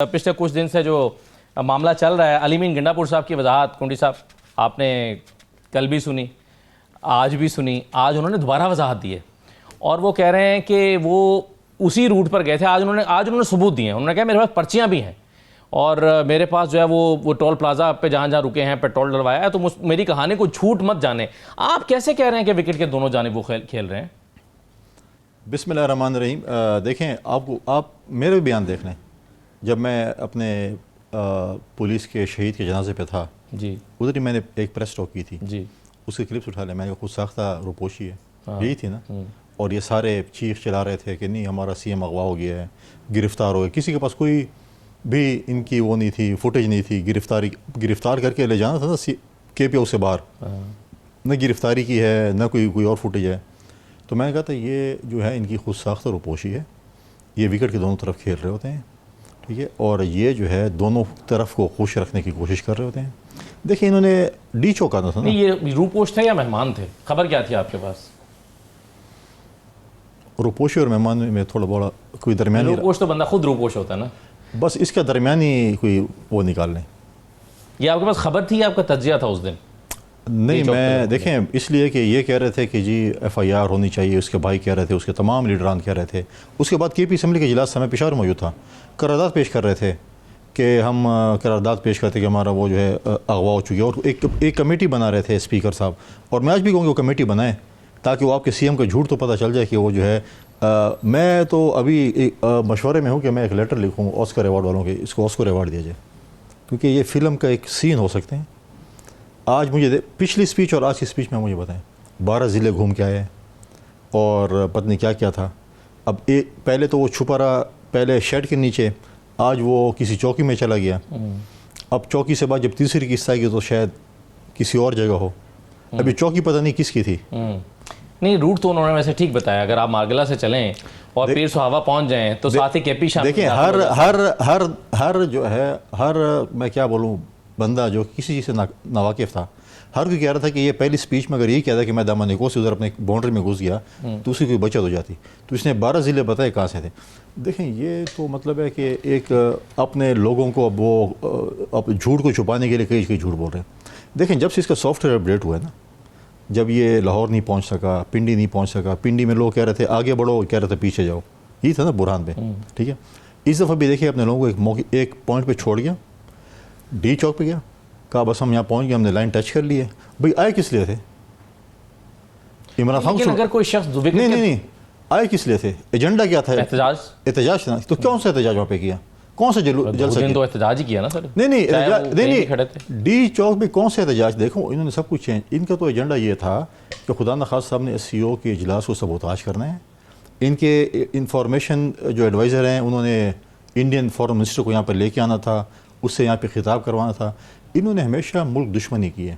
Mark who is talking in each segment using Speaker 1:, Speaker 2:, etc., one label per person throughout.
Speaker 1: پچھلے کچھ دن سے جو معاملہ چل رہا ہے، علی امین گنڈا پور صاحب کی وضاحت کنڈی صاحب آپ نے کل بھی سنی، آج بھی سنی، آج انہوں نے دوبارہ وضاحت دی ہے اور وہ کہہ رہے ہیں کہ وہ اسی روٹ پر گئے تھے۔ آج انہوں نے ثبوت دیے ہیں۔ انہوں نے کہا میرے پاس پرچیاں بھی ہیں اور میرے پاس جو ہے وہ ٹول پلازا پہ جہاں جہاں رکے ہیں پیٹرول ڈلوایا ہے، تو میری کہانی کو جھوٹ مت جانے۔ آپ کیسے کہہ رہے ہیں کہ وکٹ کے دونوں جانب وہ کھیل رہے ہیں؟
Speaker 2: بسم اللہ الرحمن الرحیم۔ دیکھیں آپ میرے بیان دیکھ لیں، جب میں اپنے پولیس کے شہید کے جنازے پہ تھا
Speaker 1: جی
Speaker 2: ادھر ہی میں نے ایک پریس ٹاک کی تھی،
Speaker 1: جی
Speaker 2: اس کی کلپس اٹھا لیں، میں نے خود ساختہ روپوشی ہے یہی تھی نا، اور یہ سارے چیخ چلا رہے تھے کہ نہیں ہمارا سی ایم اغوا ہو گیا ہے، گرفتار ہو گیا۔ کسی کے پاس کوئی بھی ان کی وہ نہیں تھی، فوٹیج نہیں تھی۔ گرفتار کر کے لے جانا تھا نا کے پی او سے باہر، نہ گرفتاری کی ہے نہ کوئی اور فوٹیج ہے۔ تو میں نے کہا تھا یہ جو ہے ان کی خود ساختہ روپوشی ہے، یہ وکٹ کے دونوں طرف کھیل رہے ہوتے ہیں، ٹھیک ہے، اور یہ جو ہے دونوں طرف کو خوش رکھنے کی کوشش کر رہے ہوتے ہیں۔ دیکھیں انہوں نے ڈی چوکانا تھا نا۔
Speaker 1: نہیں، یہ روپوش تھے یا مہمان تھے؟ خبر کیا تھی آپ کے پاس؟
Speaker 2: روپوشی اور مہمان میں تھوڑا بڑا کوئی درمیانی،
Speaker 1: روپوش تو بندہ خود روپوش ہوتا ہے نا،
Speaker 2: بس اس کا درمیانی کوئی وہ نکال لیں۔
Speaker 1: یہ آپ کے پاس خبر تھی یا آپ کا تجزیہ تھا اس دن؟
Speaker 2: نہیں، میں دیکھیں اس لیے کہ یہ کہہ رہے تھے کہ جی ایف آئی آر ہونی چاہیے، اس کے بھائی کہہ رہے تھے، اس کے تمام لیڈران کہہ رہے تھے۔ اس کے بعد کے پی اسمبلی کے اجلاس سے میں پشاور موجود تھا، قرارداد پیش کر رہے تھے کہ ہم قرارداد پیش کرتے کہ ہمارا وہ جو ہے اغوا ہو چکی ہے، اور ایک کمیٹی بنا رہے تھے اسپیکر صاحب، اور میں آج بھی کہوں گا وہ کمیٹی بنائیں تاکہ وہ آپ کے سی ایم کا جھوٹ تو پتہ چل جائے کہ وہ جو ہے۔ میں تو ابھی مشورے میں ہوں کہ میں ایک لیٹر لکھوں آسکر ایوارڈ والوں کے، اس کو آسکر ایوارڈ دیا جائے، کیونکہ یہ فلم کا ایک سین ہو سکتے ہیں۔ آج مجھے پچھلی سپیچ اور آج کی سپیچ میں مجھے بتائیں، 12 ضلع گھوم کے آئے اور پتہ نہیں کیا کیا تھا۔ اب پہلے تو وہ چھپا رہا پہلے شیڈ کے نیچے، آج وہ کسی چوکی میں چلا گیا، اب چوکی سے بعد جب تیسری قسط آئے گی تو شاید کسی اور جگہ ہو۔ ابھی چوکی پتہ نہیں کس کی تھی۔
Speaker 1: نہیں، روٹ تو انہوں نے ویسے ٹھیک بتایا، اگر آپ مارگلہ سے چلیں اور پیر سہاوا پہنچ جائیں تو ساتھ ہی کے پی شامل۔
Speaker 2: دیکھیں ہر جو ہے میں کیا بولوں، بندہ جو کسی چیز سے ناواقف تھا، ہر کوئی کہہ رہا تھا کہ یہ پہلی سپیچ میں اگر یہ کہہ تھا کہ میں دامن نکو سے ادھر اپنے باؤنڈری میں گھس گیا تو اس کی کوئی بچت ہو جاتی، تو اس نے 12 ضلع بتائے کہاں سے تھے۔ دیکھیں یہ تو مطلب ہے کہ ایک اپنے لوگوں کو اب وہ جھوٹ کو چھپانے کے لیے کئی جھوٹ بول رہے ہیں۔ دیکھیں جب سے اس کا سافٹ ویئر اپڈیٹ ہوا ہے نا، جب یہ لاہور نہیں پہنچ سکا، پنڈی نہیں پہنچ سکا، پنڈی میں لوگ کہہ رہے تھے آگے بڑھو، کہہ رہے تھے پیچھے جاؤ، یہ تھا نا برہان پہ، ٹھیک ہے۔ اس دفعہ بھی دیکھیں اپنے لوگوں کو ایک پوائنٹ پہ چھوڑ گیا، ڈی چوک پہ گیا، کہا بس ہم یہاں پہنچ گئے، ہم نے لائن ٹچ کر لی ہے۔ بھئی آئے کس لیے تھے؟ عمران خان
Speaker 1: لیکن اگر کوئی شخص
Speaker 2: نہیں آئے کس لیے تھے؟ ایجنڈا کیا تھا؟ احتجاج تھا۔ تو کون سا احتجاج وہاں پہ کیا؟ کون سا جلسہ
Speaker 1: تو احتجاج ہی کیا نا سر؟
Speaker 2: نہیں ڈی چوک پہ کون سے احتجاج؟ دیکھو انہوں نے سب کچھ چینج، ان کا تو ایجنڈا یہ تھا کہ خدا نخواستہ صاحب نے ایس سی او کے اجلاس کو سبوتاج کرنا ہے۔ ان کے انفارمیشن جو ایڈوائزر ہیں انہوں نے انڈین فارن منسٹر کو یہاں پر لے کے آنا تھا، اس سے یہاں پہ خطاب کروانا تھا۔ انہوں نے ہمیشہ ملک دشمنی کی ہے،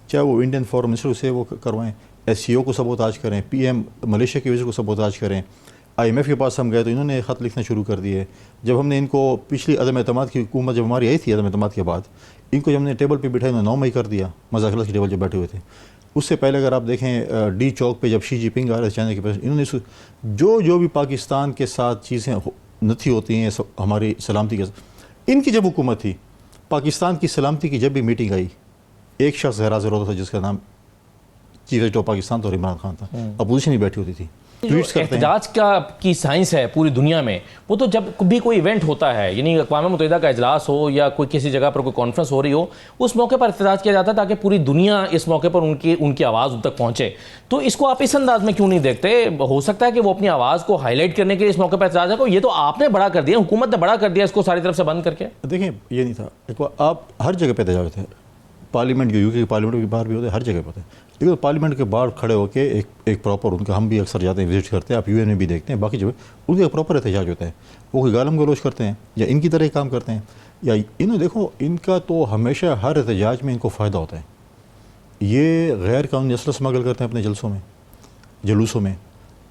Speaker 2: چاہے وہ انڈین فارن منسٹر سے وہ کروائیں، ایس سی او کو سبوتاج کریں، پی ایم ملیشیا کے وزیر کو سبوتاج کریں۔ آئی ایم ایف کے پاس ہم گئے تو انہوں نے خط لکھنا شروع کر دیے۔ جب ہم نے ان کو پچھلی عدم اعتماد کی حکومت جب ہماری آئی تھی عدم اعتماد کے بعد، ان کو جب ہم نے ٹیبل پہ بٹھایا انہوں نے 9 مئی کر دیا، مذاکرات کی ٹیبل جب بیٹھے ہوئے تھے۔ اس سے پہلے اگر آپ دیکھیں ڈی چوک پہ جب شی جی پنگ آ رہے تھے چائنا کے پریزیڈنٹ، انہوں نے جو بھی پاکستان کے ساتھ چیزیں نتھی ہوتی ہیں ہماری سلامتی کے ساتھ، ان کی جب حکومت تھی پاکستان کی سلامتی کی جب بھی میٹنگ آئی ایک شخص غیر حاضر ہوتا تھا جس کا نام چیف ایسٹر آف پاکستان تو عمران خان تھا، اپوزیشن ہی بیٹھی ہوتی تھی۔
Speaker 1: احتجاج کی سائنس ہے پوری دنیا میں، وہ تو جب بھی کوئی ایونٹ ہوتا ہے، یعنی اقوام متحدہ کا اجلاس ہو یا کوئی کسی جگہ پر کوئی کانفرنس ہو رہی ہو، اس موقع پر احتجاج کیا جاتا ہے تاکہ پوری دنیا اس موقع پر ان کی آواز ان تک پہنچے۔ تو اس کو آپ اس انداز میں کیوں نہیں دیکھتے؟ ہو سکتا ہے کہ وہ اپنی آواز کو ہائی لائٹ کرنے کے لیے اس موقع پر احتجاج کو، یہ تو آپ نے بڑا کر دیا، حکومت نے بڑا کر دیا اس کو ساری طرف سے بند کر کے۔
Speaker 2: دیکھیں یہ نہیں تھا، ایک آپ ہر جگہ پہ احتجاج ہوتے ہیں، پارلیمنٹ یو کے پارلیمنٹ کے باہر بھی ہوتے ہیں، ہر جگہ پہ ہوتے ہیں، لیکن پارلیمنٹ کے باہر کھڑے ہو کے ایک پراپر ان کا، ہم بھی اکثر جاتے ہیں وزٹ کرتے ہیں، آپ یو این میں بھی دیکھتے ہیں، باقی جگہ ان کا ایک پراپر احتجاج ہوتا ہے۔ وہ کوئی گالم گلوچ کرتے ہیں یا ان کی طرح ہی کام کرتے ہیں، یا انہوں دیکھو ان کا تو ہمیشہ ہر احتجاج میں ان کو فائدہ ہوتا ہے۔ یہ غیر قانونی اسلحہ اسمگل کرتے ہیں اپنے جلوسوں میں،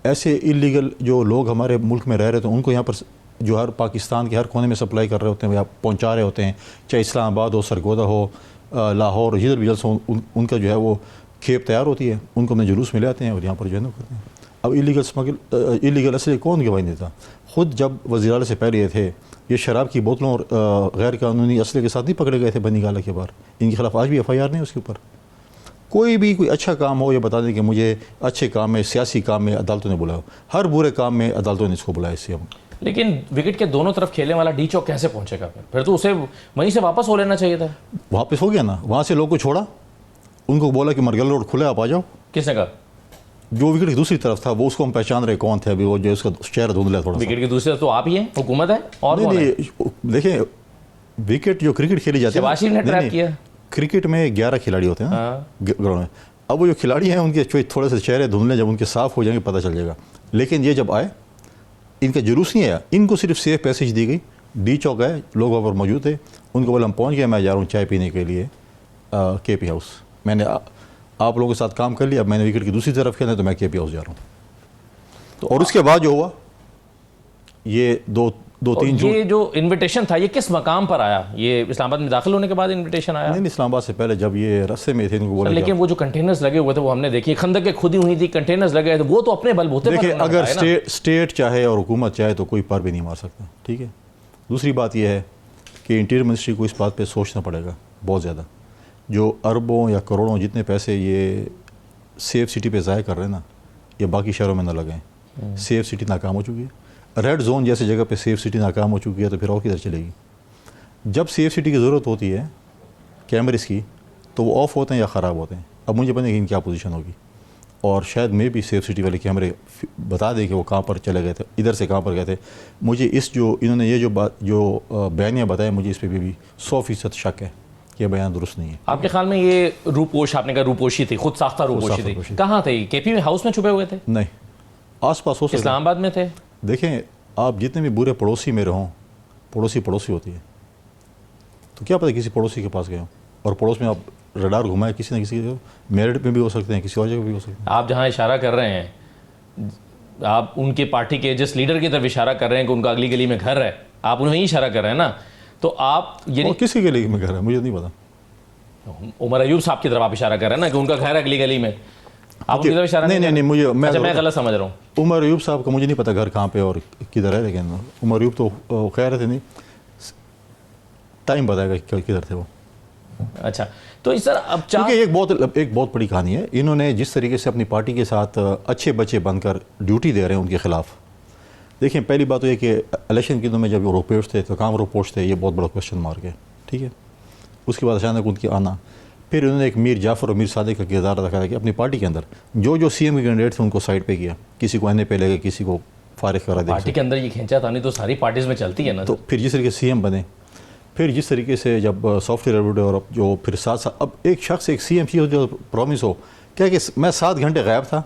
Speaker 2: ایسے اللیگل جو لوگ ہمارے ملک میں رہ رہے تھے ان کو یہاں پر جو ہر پاکستان کے ہر کونے میں سپلائی کر رہے ہوتے ہیں یا پہنچا رہے ہوتے ہیں، چاہے اسلام آباد ہو، سرگودا ہو، لاہور، جدھر بھی جلسہ ان کا جو ہے وہ کھیپ تیار ہوتی ہے، ان کو اپنے جلوس میں لے آتے ہیں اور یہاں پر جو ہے نا کرتے ہیں۔ اب ایلیگل اسلحے کون گواہی دیتا؟ خود جب وزیر اعلیٰ سے پہلے یہ تھے، یہ شراب کی بوتلوں اور غیر قانونی اسلحے کے ساتھ نہیں پکڑے گئے تھے بنی گالہ کے باہر؟ ان کے خلاف آج بھی ایف آئی آر نہیں اس کے اوپر. کوئی اچھا کام ہو یہ بتا دیں کہ مجھے اچھے کام میں، سیاسی کام میں عدالتوں نے بلایا، ہر برے کام میں عدالتوں نے اس کو بلایا. اس سے ہم
Speaker 1: لیکن وکٹ کے دونوں طرف کھیلنے والا ڈی چوک کیسے پہنچے گا؟ پھر تو اسے وہیں سے واپس ہو لینا چاہیے تھا.
Speaker 2: واپس ہو گیا نا، وہاں سے لوگوں کو چھوڑا، ان کو بولا کہ مرگل روڈ کھلا، آپ آ جاؤ.
Speaker 1: کس نے کہا؟
Speaker 2: جو وکٹ کی دوسری طرف تھا وہ اس کو ہم پہچان رہے کون تھے ابھی، وہ جو اس کا چہرہ دھندلا تھوڑا سا.
Speaker 1: وکٹ کی دوسری طرف تو آپ ہی ہیں، حکومت ہے اور کون ہے؟
Speaker 2: نہیں دیکھیں، وکٹ جو کرکٹ کھیلی جاتی ہے،
Speaker 1: شہباز شریف نے ٹریپ کیا.
Speaker 2: کرکٹ میں 11 کھلاڑی ہوتے ہیں گراؤنڈ میں. اب وہ جو کھلاڑی ہیں ان کے تھوڑے سے چہرے دھندلے جب ان کے صاف ہو جائیں گے پتہ چل جائے گا. لیکن یہ جب آئے ان کا جلوس نہیں آیا، ان کو صرف سیف پیسج دی گئی. ڈی چوک گئے، لوگ وہاں پر موجود تھے، ان کو بولے ہم پہنچ گئے، میں جا رہا ہوں چائے پینے کے لیے کے پی ہاؤس. میں نے آپ لوگوں کے ساتھ کام کر لیا، اب میں نے وکٹ کی دوسری طرف کھیلنا ہے تو میں کے پی ہاؤس جا رہا ہوں. اور اس کے بعد جو ہوا یہ دو تین
Speaker 1: یہ جو انویٹیشن تھا یہ کس مقام پر آیا؟ یہ اسلام آباد میں داخل ہونے کے بعد انویٹیشن آیا؟
Speaker 2: نہیں، اسلام آباد سے پہلے جب یہ رستے میں تھے ان کو بولا.
Speaker 1: لیکن وہ جو کنٹینرز لگے ہوئے تھے وہ ہم نے دیکھی، خندق کے کھودی ہوئی تھی، کنٹینرز لگے تھے، وہ تو اپنے بل بوتے پر
Speaker 2: دیکھیں
Speaker 1: انہوں نے
Speaker 2: اگر
Speaker 1: بتایا نا.
Speaker 2: اسٹیٹ چاہے اور حکومت چاہے تو کوئی پر بھی نہیں مار سکتا. ٹھیک ہے. دوسری بات یہ ہے کہ انٹیریئر منسٹری کو اس بات پہ سوچنا پڑے گا بہت زیادہ. جو اربوں یا کروڑوں جتنے پیسے یہ سیف سٹی پہ ضائع کر رہے ہیں نا، یہ باقی شہروں میں نہ لگیں. سیف سٹی ناکام ہو چکی ہے. ریڈ زون جیسے جگہ پہ سیف سٹی ناکام ہو چکی ہے تو پھر اور کدھر چلے گی؟ جب سیف سٹی کی ضرورت ہوتی ہے کیمرز کی تو وہ آف ہوتے ہیں یا خراب ہوتے ہیں. اب مجھے پتہ نہیں کہ ان کیا پوزیشن ہوگی، اور شاید میں بھی سیف سٹی والے کیمرے بتا دیں کہ وہ کہاں پر چلے گئے تھے، ادھر سے کہاں پر گئے تھے. مجھے اس جو انہوں نے یہ جو بیانیہ بتایا، مجھے اس پہ بھی 100% شک ہے کہ یہ بیان درست نہیں ہے.
Speaker 1: آپ کے خیال میں یہ روپوش، آپ نے کہا روپوشی تھی، خود ساختہ روپوشی تھی، کہاں تھے؟ کے پی ہاؤس میں چھپے ہوئے تھے؟
Speaker 2: نہیں، آس پاس ہو سکتا ہے.
Speaker 1: اسلام آباد میں تھے.
Speaker 2: دیکھیں آپ جتنے بھی برے پڑوسی میرے ہوں، پڑوسی ہوتی ہے، تو کیا پتہ کسی پڑوسی کے پاس گئے ہوں اور پڑوس میں آپ ریڈار گھمائے کسی نہ کسی میرٹ میں بھی ہو سکتے ہیں، کسی اور جگہ بھی ہو سکتے ہیں.
Speaker 1: آپ جہاں اشارہ کر رہے ہیں، آپ ان کے پارٹی کے جس لیڈر کی طرف اشارہ کر رہے ہیں کہ ان کا اگلی گلی میں گھر ہے، آپ انہیں ہی اشارہ کر رہے ہیں نا، تو آپ
Speaker 2: اور کسی کے لیے میں گھر ہے مجھے نہیں پتا.
Speaker 1: عمر ایوب صاحب کی طرف آپ اشارہ کر رہے ہیں نا کہ ان کا گھر ہے اگلی گلی میں، آپ ان کی طرف اشارہ
Speaker 2: نہیں
Speaker 1: میں غلط سمجھ رہا ہوں.
Speaker 2: عمر ایوب صاحب کا مجھے نہیں پتا گھر کہاں پہ اور کدھر ہے، لیکن عمر ایوب تو خیر تھے، نہیں ٹائم بتائے گا کدھر تھے وہ.
Speaker 1: اچھا تو سر اب
Speaker 2: کیونکہ ایک بہت بڑی کہانی ہے. انہوں نے جس طریقے سے اپنی پارٹی کے ساتھ اچھے بچے بن کر ڈیوٹی دے رہے ہیں ان کے خلاف. دیکھیں پہلی بات تو یہ کہ الیکشن کے دنوں میں جب وہ روپوش تھے تو کام روپوش تھے، یہ بہت بڑا کوشچن مارک ہے. ٹھیک ہے. اس کے بعد اچانک ان کی آنا، پھر انہوں نے ایک میر جعفر اور میر صادق کا کردار ادا کرا کہ اپنی پارٹی کے اندر جو سی ایم کے کینڈیڈیٹ تھے ان کو سائڈ پہ کیا، کسی کو این اے پہ لے گئے، کسی کو فارغ کرا دیا.
Speaker 1: پارٹی کے اندر یہ کھینچا تھانی تو ساری پارٹیز میں چلتی ہے نا.
Speaker 2: تو پھر جس طریقے سے سی ایم بنے، پھر جس طریقے سے جب سافٹ ویئر ایڈوٹر اور جو پھر ساتھ اب ایک شخص ایک سی ایم چیف جو پرومس ہو کیا کہ میں 7 گھنٹے غائب تھا،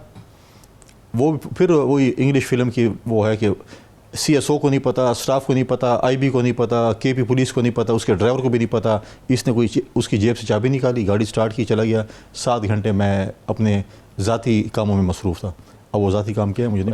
Speaker 2: وہ پھر وہی انگلش فلم کی وہ ہے کہ سی ایس او کو نہیں پتا، اسٹاف کو نہیں پتا، آئی بی کو نہیں پتا، کے پی پولیس کو نہیں پتا، اس کے ڈرائیور کو بھی نہیں پتا. اس نے اس کی جیب سے چابی نکالی، گاڑی سٹارٹ کی، چلا گیا. 7 گھنٹے میں اپنے ذاتی کاموں میں مصروف تھا. اب وہ ذاتی کام کیا ہے مجھے نہیں